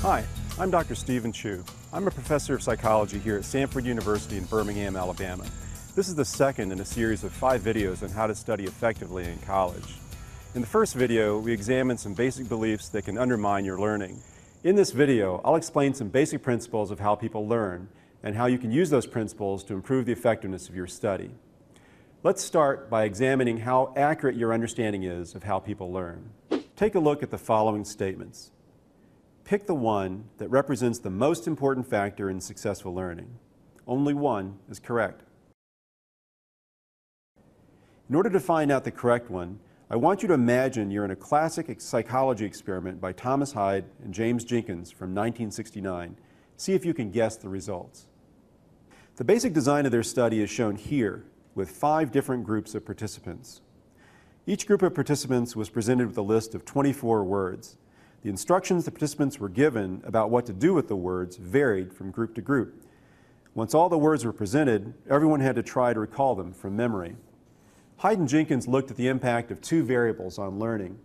Hi, I'm Dr. Stephen Chu. I'm a professor of psychology here at Stanford University in Birmingham, Alabama. This is the second in a series of 5 videos on how to study effectively in college. In the first video, we examined some basic beliefs that can undermine your learning. In this video, I'll explain some basic principles of how people learn and how you can use those principles to improve the effectiveness of your study. Let's start by examining how accurate your understanding is of how people learn. Take a look at the following statements. Pick the one that represents the most important factor in successful learning. Only one is correct. In order to find out the correct one, I want you to imagine you're in a classic psychology experiment by Thomas Hyde and James Jenkins from 1969. See if you can guess the results. The basic design of their study is shown here with 5 different groups of participants. Each group of participants was presented with a list of 24 words. The instructions the participants were given about what to do with the words varied from group to group. Once all the words were presented, everyone had to try to recall them from memory. Hyde and Jenkins looked at the impact of 2 variables on learning.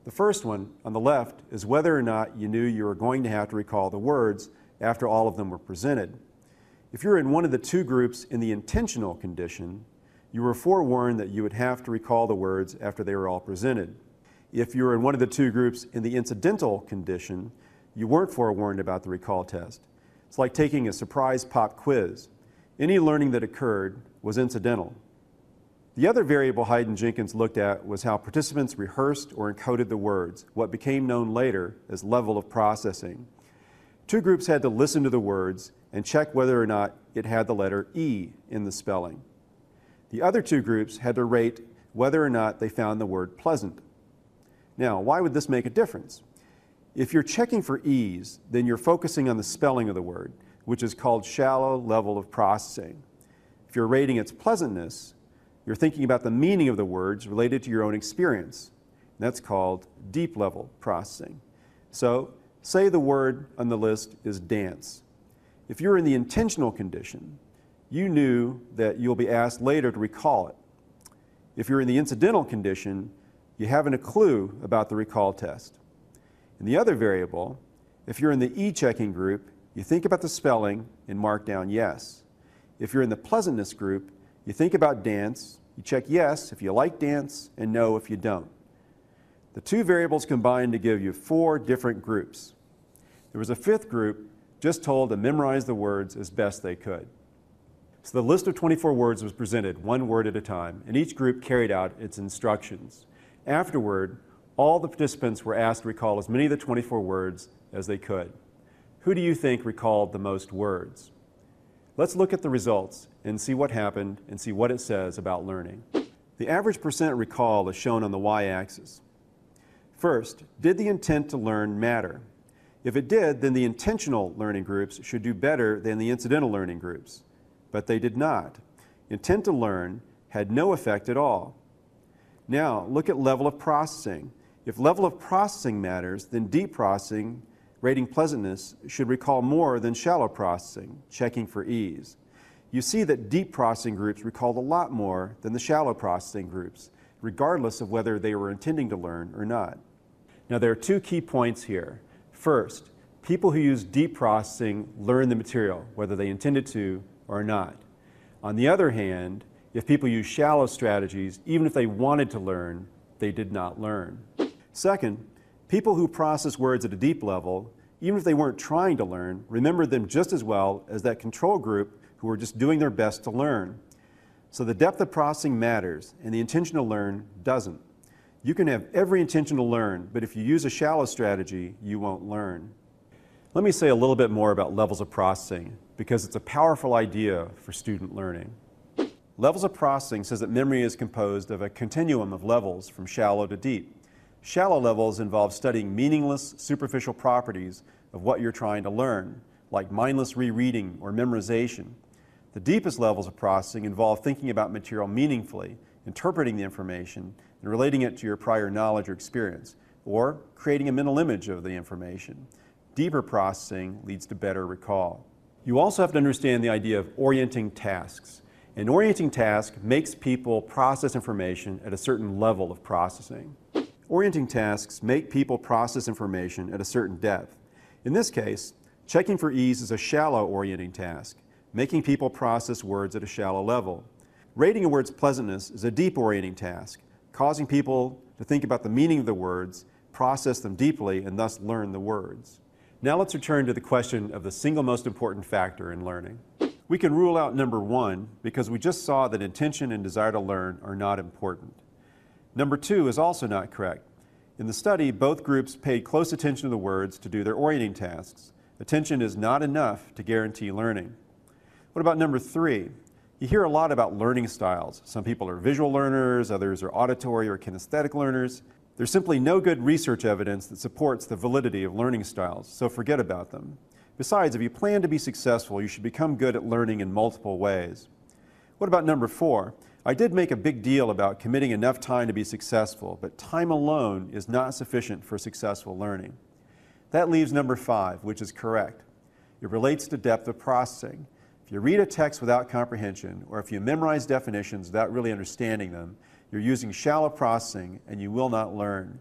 The first one, on the left, is whether or not you knew you were going to have to recall the words after all of them were presented. If you were in one of the 2 groups in the intentional condition, you were forewarned that you would have to recall the words after they were all presented. If you were in one of the 2 groups in the incidental condition, you weren't forewarned about the recall test. It's like taking a surprise pop quiz. Any learning that occurred was incidental. The other variable Hyde and Jenkins looked at was how participants rehearsed or encoded the words, what became known later as level of processing. 2 groups had to listen to the words and check whether or not it had the letter E in the spelling. The other 2 groups had to rate whether or not they found the word pleasant. Now, why would this make a difference? If you're checking for E's, then you're focusing on the spelling of the word, which is called shallow level of processing. If you're rating its pleasantness, you're thinking about the meaning of the words related to your own experience. That's called deep level processing. So, say the word on the list is dance. If you're in the intentional condition, you knew that you'll be asked later to recall it. If you're in the incidental condition, you haven't a clue about the recall test. In the other variable, if you're in the E-checking group, you think about the spelling and mark down yes. If you're in the pleasantness group, you think about dance, you check yes if you like dance and no if you don't. The 2 variables combined to give you 4 different groups. There was a 5th group just told to memorize the words as best they could. So the list of 24 words was presented 1 word at a time, and each group carried out its instructions. Afterward, all the participants were asked to recall as many of the 24 words as they could. Who do you think recalled the most words? Let's look at the results and see what happened and see what it says about learning. The average percent recall is shown on the y-axis. First, did the intent to learn matter? If it did, then the intentional learning groups should do better than the incidental learning groups. But they did not. Intent to learn had no effect at all. Now, look at level of processing. If level of processing matters, then deep processing, rating pleasantness, should recall more than shallow processing, checking for ease. You see that deep processing groups recalled a lot more than the shallow processing groups, regardless of whether they were intending to learn or not. Now, there are 2 key points here. First, people who use deep processing learn the material, whether they intended to or not. On the other hand, if people use shallow strategies, even if they wanted to learn, they did not learn. Second, people who process words at a deep level, even if they weren't trying to learn, remembered them just as well as that control group who were just doing their best to learn. So the depth of processing matters, and the intention to learn doesn't. You can have every intention to learn, but if you use a shallow strategy, you won't learn. Let me say a little bit more about levels of processing, because it's a powerful idea for student learning. Levels of processing says that memory is composed of a continuum of levels from shallow to deep. Shallow levels involve studying meaningless, superficial properties of what you're trying to learn, like mindless rereading or memorization. The deepest levels of processing involve thinking about material meaningfully, interpreting the information, and relating it to your prior knowledge or experience, or creating a mental image of the information. Deeper processing leads to better recall. You also have to understand the idea of orienting tasks. An orienting task makes people process information at a certain level of processing. Orienting tasks make people process information at a certain depth. In this case, checking for ease is a shallow orienting task, making people process words at a shallow level. Rating a word's pleasantness is a deep orienting task, causing people to think about the meaning of the words, process them deeply, and thus learn the words. Now let's return to the question of the single most important factor in learning. We can rule out number 1 because we just saw that intention and desire to learn are not important. Number 2 is also not correct. In the study, both groups paid close attention to the words to do their orienting tasks. Attention is not enough to guarantee learning. What about number 3? You hear a lot about learning styles. Some people are visual learners, others are auditory or kinesthetic learners. There's simply no good research evidence that supports the validity of learning styles, so forget about them. Besides, if you plan to be successful, you should become good at learning in multiple ways. What about number 4? I did make a big deal about committing enough time to be successful, but time alone is not sufficient for successful learning. That leaves number 5, which is correct. It relates to depth of processing. If you read a text without comprehension, or if you memorize definitions without really understanding them, you're using shallow processing and you will not learn.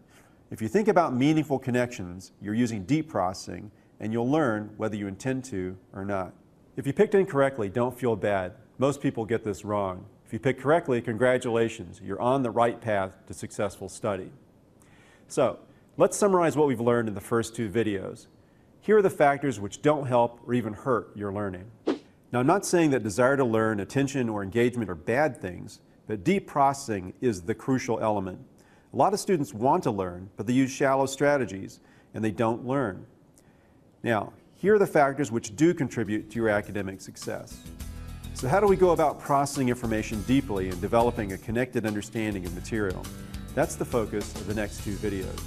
If you think about meaningful connections, you're using deep processing, and you'll learn whether you intend to or not. If you picked incorrectly, don't feel bad. Most people get this wrong. If you picked correctly, congratulations, you're on the right path to successful study. So, let's summarize what we've learned in the first 2 videos. Here are the factors which don't help or even hurt your learning. Now, I'm not saying that desire to learn, attention, or engagement are bad things, but deep processing is the crucial element. A lot of students want to learn, but they use shallow strategies, and they don't learn. Now, here are the factors which do contribute to your academic success. So how do we go about processing information deeply and developing a connected understanding of material? That's the focus of the next 2 videos.